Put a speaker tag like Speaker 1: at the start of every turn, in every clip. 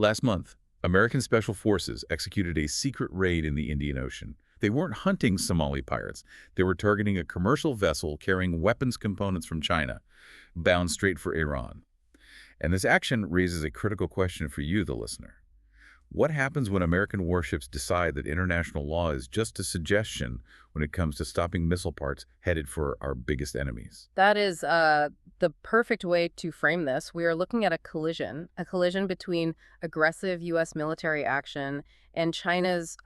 Speaker 1: Last month, American Special Forces executed a secret raid in the Indian Ocean. They weren't hunting Somali pirates. They were targeting a commercial vessel carrying weapons components from China, bound straight for Iran. And this action raises a critical question for you, the listener. What happens when American warships decide that international law is just a suggestion when it comes to stopping missile parts headed for our biggest enemies?
Speaker 2: That is the perfect way to frame this. We are looking at a collision between aggressive U.S. military action and China's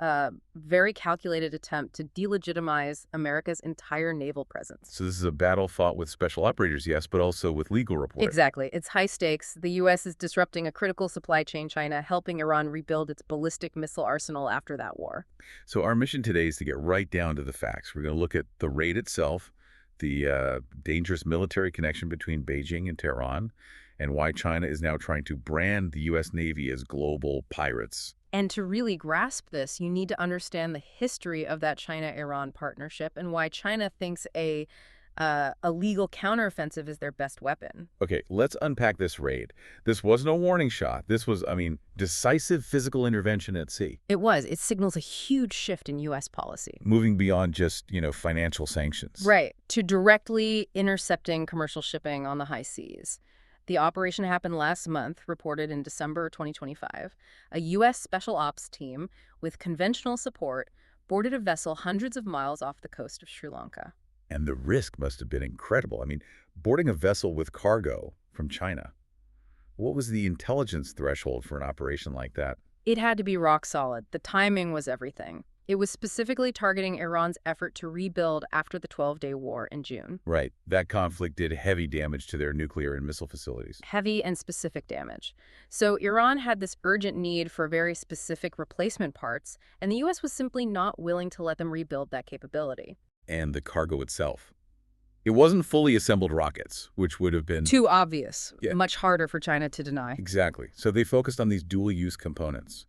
Speaker 2: very calculated attempt to delegitimize America's entire naval presence.
Speaker 1: So this is a battle fought with special operators, yes, but also with legal reporting.
Speaker 2: Exactly. It's high stakes. The U.S. is disrupting a critical supply chain, China, helping Iran rebuild its ballistic missile arsenal after that war.
Speaker 1: So our mission today is to get right down to the facts. We're going to look at the raid itself, the dangerous military connection between Beijing and Tehran, and why China is now trying to brand the U.S. Navy as global pirates.
Speaker 2: And to really grasp this, you need to understand the history of that China-Iran partnership and why China thinks a legal counteroffensive is their best weapon.
Speaker 1: Okay, let's unpack this raid. This wasn't a warning shot. This was, decisive physical intervention at sea.
Speaker 2: It was. It signals a huge shift in U.S. policy.
Speaker 1: Moving beyond just, financial sanctions.
Speaker 2: Right, to directly intercepting commercial shipping on the high seas. The operation happened last month, reported in December 2025. A U.S. Special Ops team with conventional support boarded a vessel hundreds of miles off the coast of Sri Lanka.
Speaker 1: And the risk must have been incredible. Boarding a vessel with cargo from China. What was the intelligence threshold for an operation like that?
Speaker 2: It had to be rock solid. The timing was everything. It was specifically targeting Iran's effort to rebuild after the 12-day war in June.
Speaker 1: Right. That conflict did heavy damage to their nuclear and missile facilities.
Speaker 2: Heavy and specific damage. So Iran had this urgent need for very specific replacement parts, and the U.S. was simply not willing to let them rebuild that capability.
Speaker 1: And the cargo itself. It wasn't fully assembled rockets, which would have been
Speaker 2: too obvious.
Speaker 1: Yeah.
Speaker 2: Much harder for China to deny.
Speaker 1: Exactly. So they focused on these dual-use components.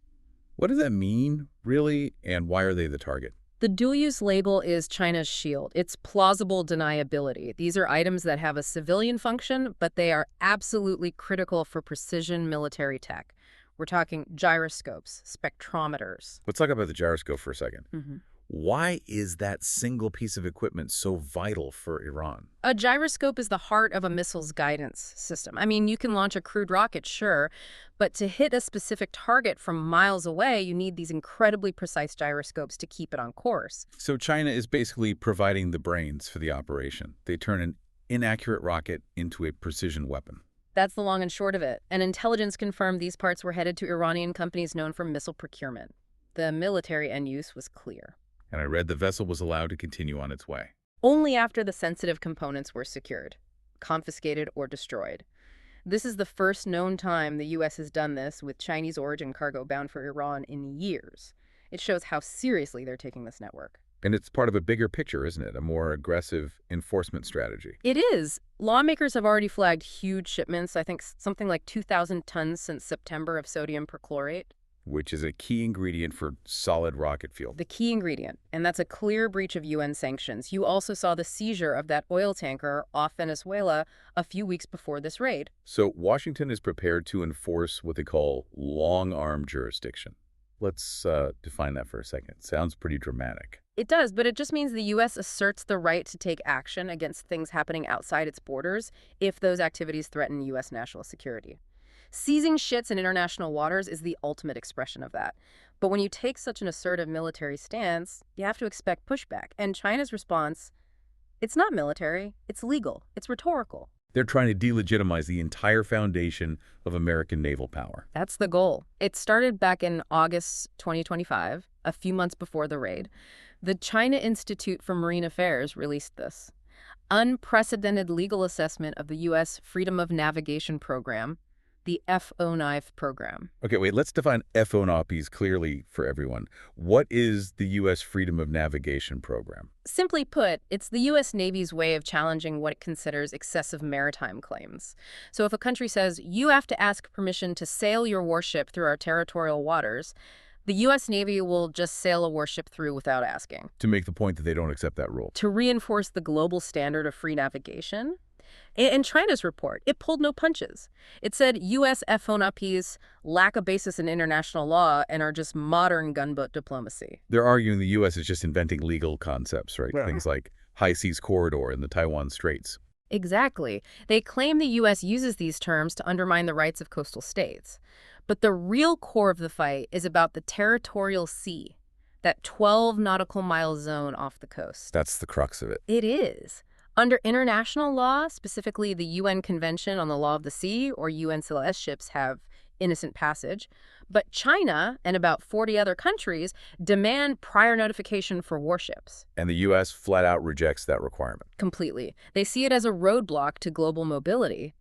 Speaker 1: What does that mean, really, and why are they the target?
Speaker 2: The dual-use label is China's shield. It's plausible deniability. These are items that have a civilian function, but they are absolutely critical for precision military tech. We're talking gyroscopes, spectrometers.
Speaker 1: Let's talk about the gyroscope for a second.
Speaker 2: Mm-hmm.
Speaker 1: Why is that single piece of equipment so vital for Iran?
Speaker 2: A gyroscope is the heart of a missile's guidance system. You can launch a crewed rocket, sure, but to hit a specific target from miles away, you need these incredibly precise gyroscopes to keep it on course.
Speaker 1: So China is basically providing the brains for the operation. They turn an inaccurate rocket into a precision weapon.
Speaker 2: That's the long and short of it. And intelligence confirmed these parts were headed to Iranian companies known for missile procurement. The military end use was clear.
Speaker 1: And I read the vessel was allowed to continue on its way.
Speaker 2: Only after the sensitive components were secured, confiscated, or destroyed. This is the first known time the U.S. has done this with Chinese origin cargo bound for Iran in years. It shows how seriously they're taking this network.
Speaker 1: And it's part of a bigger picture, isn't it? A more aggressive enforcement strategy.
Speaker 2: It is. Lawmakers have already flagged huge shipments, I think something like 2,000 tons since September of sodium perchlorate.
Speaker 1: Which is a key ingredient for solid rocket fuel.
Speaker 2: The key ingredient, and that's a clear breach of UN sanctions. You also saw the seizure of that oil tanker off Venezuela a few weeks before this raid.
Speaker 1: So Washington is prepared to enforce what they call long-arm jurisdiction. Let's define that for a second. Sounds pretty dramatic.
Speaker 2: It does, but it just means the U.S. asserts the right to take action against things happening outside its borders if those activities threaten U.S. national security. Seizing ships in international waters is the ultimate expression of that. But when you take such an assertive military stance, you have to expect pushback. And China's response, it's not military, it's legal, it's rhetorical.
Speaker 1: They're trying to delegitimize the entire foundation of American naval power.
Speaker 2: That's the goal. It started back in August 2025, a few months before the raid. The China Institute for Marine Affairs released this unprecedented legal assessment of the U.S. Freedom of Navigation Program, the FONAIF program.
Speaker 1: Okay, wait, let's define FONAIP clearly for everyone. What is the U.S. Freedom of Navigation Program?
Speaker 2: Simply put, it's the U.S. Navy's way of challenging what it considers excessive maritime claims. So if a country says, you have to ask permission to sail your warship through our territorial waters, the U.S. Navy will just sail a warship through without asking.
Speaker 1: To make the point that they don't accept that rule.
Speaker 2: To reinforce the global standard of free navigation. In China's report, it pulled no punches. It said U.S. FONAPs lack a basis in international law and are just modern gunboat diplomacy.
Speaker 1: They're arguing the U.S. is just inventing legal concepts, right?
Speaker 3: Yeah.
Speaker 1: Things like high seas corridor in the Taiwan Straits.
Speaker 2: Exactly. They claim the U.S. uses these terms to undermine the rights of coastal states. But the real core of the fight is about the territorial sea, that 12 nautical mile zone off the coast.
Speaker 1: That's the crux of it.
Speaker 2: It is. Under international law, specifically the UN Convention on the Law of the Sea, or UNCLOS ships have innocent passage, but China and about 40 other countries demand prior notification for warships.
Speaker 1: And the U.S. flat out rejects that requirement.
Speaker 2: Completely. They see it as a roadblock to global mobility.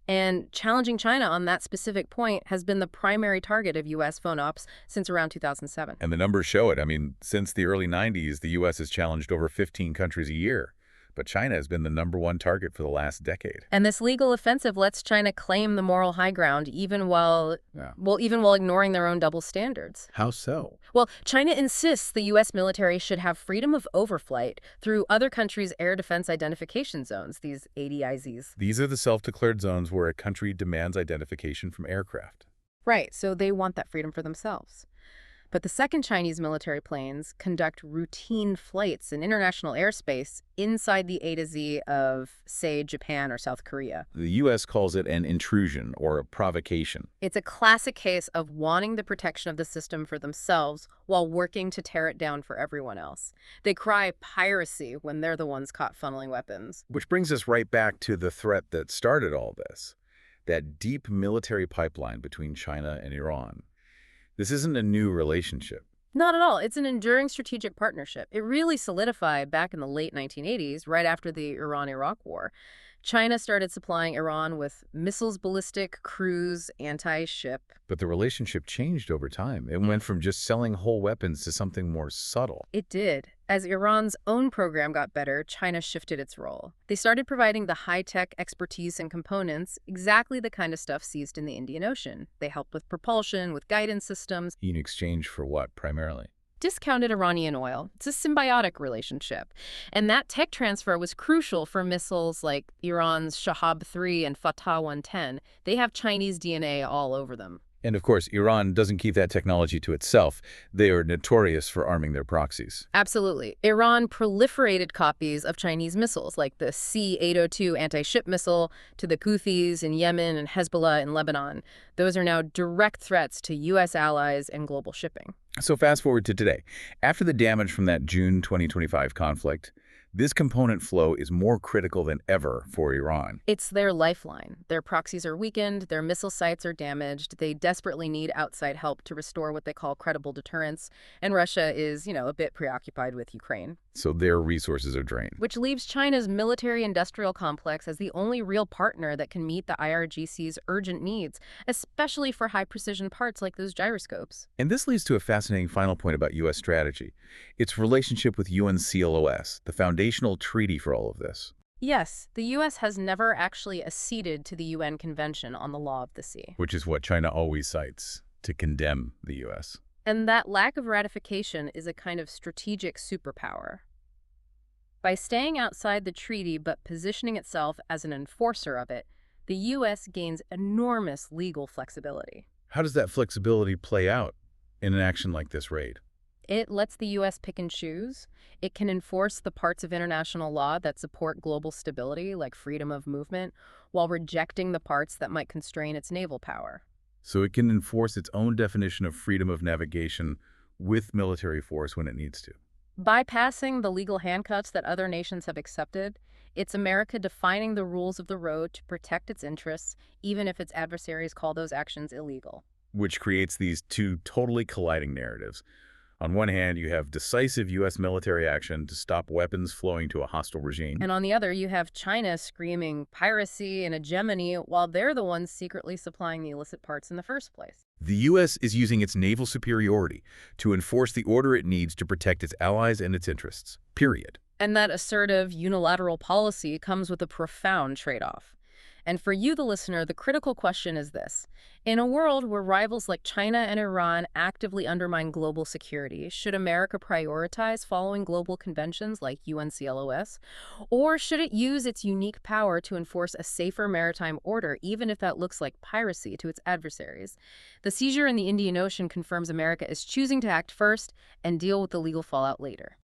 Speaker 2: And challenging China on that specific point has been the primary target of U.S. FONOPs since around 2007.
Speaker 1: And the numbers show it. I mean, since the early 90s, the U.S. has challenged over 15 countries a year. But China has been the #1 target for the last decade.
Speaker 2: And this legal offensive lets China claim the moral high ground even while ignoring their own double standards.
Speaker 1: How so?
Speaker 2: Well, China insists the U.S. military should have freedom of overflight through other countries' air defense identification zones, these ADIZs.
Speaker 1: These are the self-declared zones where a country demands identification from aircraft.
Speaker 2: Right, so they want that freedom for themselves. But the second Chinese military planes conduct routine flights in international airspace inside the A to Z of, say, Japan or South Korea.
Speaker 1: The U.S. calls it an intrusion or a provocation.
Speaker 2: It's a classic case of wanting the protection of the system for themselves while working to tear it down for everyone else. They cry piracy when they're the ones caught funneling weapons.
Speaker 1: Which brings us right back to the threat that started all this, that deep military pipeline between China and Iran. This isn't a new relationship.
Speaker 2: Not at all. It's an enduring strategic partnership. It really solidified back in the late 1980s, right after the Iran-Iraq War. China started supplying Iran with missiles, ballistic, cruise, anti-ship.
Speaker 1: But the relationship changed over time. It went from just selling whole weapons to something more subtle.
Speaker 2: It did. As Iran's own program got better, China shifted its role. They started providing the high-tech expertise and components, exactly the kind of stuff seized in the Indian Ocean. They helped with propulsion, with guidance systems.
Speaker 1: In exchange for what, primarily?
Speaker 2: Discounted Iranian oil. It's a symbiotic relationship. And that tech transfer was crucial for missiles like Iran's Shahab-3 and Fatah-110. They have Chinese DNA all over them.
Speaker 1: And of course, Iran doesn't keep that technology to itself. They are notorious for arming their proxies.
Speaker 2: Absolutely. Iran proliferated copies of Chinese missiles, like the C-802 anti-ship missile to the Houthis in Yemen and Hezbollah in Lebanon. Those are now direct threats to U.S. allies and global shipping.
Speaker 1: So fast forward to today. After the damage from that June 2025 conflict, this component flow is more critical than ever for Iran.
Speaker 2: It's their lifeline. Their proxies are weakened, their missile sites are damaged, they desperately need outside help to restore what they call credible deterrence, and Russia is, a bit preoccupied with Ukraine.
Speaker 1: So their resources are drained.
Speaker 2: Which leaves China's military-industrial complex as the only real partner that can meet the IRGC's urgent needs, especially for high-precision parts like those gyroscopes.
Speaker 1: And this leads to a fascinating final point about U.S. strategy. Its relationship with UNCLOS, the foundational treaty for all of this.
Speaker 2: Yes, the U.S. has never actually acceded to the UN Convention on the Law of the Sea.
Speaker 1: Which is what China always cites to condemn the U.S.
Speaker 2: And that lack of ratification is a kind of strategic superpower. By staying outside the treaty but positioning itself as an enforcer of it, the U.S. gains enormous legal flexibility.
Speaker 1: How does that flexibility play out in an action like this raid?
Speaker 2: It lets the U.S. pick and choose. It can enforce the parts of international law that support global stability, like freedom of movement, while rejecting the parts that might constrain its naval power.
Speaker 1: So it can enforce its own definition of freedom of navigation with military force when it needs to.
Speaker 2: Bypassing the legal handcuffs that other nations have accepted, it's America defining the rules of the road to protect its interests, even if its adversaries call those actions illegal.
Speaker 1: Which creates these two totally colliding narratives. On one hand, you have decisive U.S. military action to stop weapons flowing to a hostile regime.
Speaker 2: And on the other, you have China screaming piracy and hegemony while they're the ones secretly supplying the illicit parts in the first place.
Speaker 1: The U.S. is using its naval superiority to enforce the order it needs to protect its allies and its interests, period.
Speaker 2: And that assertive, unilateral policy comes with a profound trade-off. And for you, the listener, the critical question is this. In a world where rivals like China and Iran actively undermine global security, should America prioritize following global conventions like UNCLOS? Or should it use its unique power to enforce a safer maritime order, even if that looks like piracy to its adversaries? The seizure in the Indian Ocean confirms America is choosing to act first and deal with the legal fallout later.